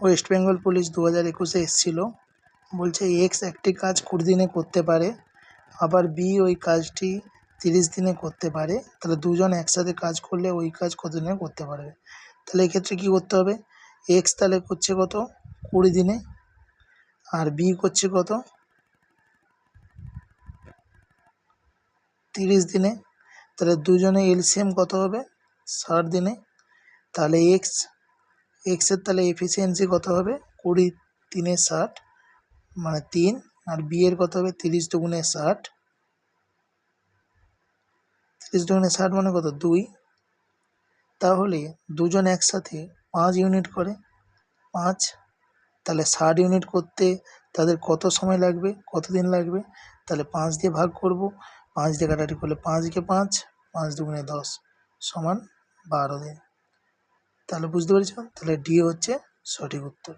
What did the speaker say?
West Bengal police 2021-এ এসেছিল, বলছে x একটি কাজ 20 দিনে করতে পারে, আবার বি ওই কাজটি 30 দিনে করতে পারে। তাহলে দুজন একসাথে কাজ করলে ওই কাজ কত দিনে করতে পারবে? তাহলে এক্ষেত্রে কী করতে হবে? এক্স তাহলে করছে কত 20 দিনে, আর বি করছে কত 30 দিনে। তাহলে দুজনে এলসিএম কত হবে? 60 দিনে। তাহলে এক্সের তাহলে এফিসিয়েন্সি কত হবে? 20 3 60 মানে 3, আর বি এর কত হবে? 30 দুগুণে 60, 30 দুগুণে 60 মানে কত? 2। তাহলে দুজন একসাথে 5 ইউনিট করে, 5। তাহলে 60 ইউনিট করতে তাদের কত সময় লাগবে, কত দিন লাগবে? তাহলে 5 দিয়ে ভাগ করব, 5 দিয়ে কাটাকাটি করলে 5 কে 5, 5 দুগুণে 10 সমান 12 দিন। তাহলে বুঝতে পেরেছ? তাহলে ডি হচ্ছে সঠিক উত্তর।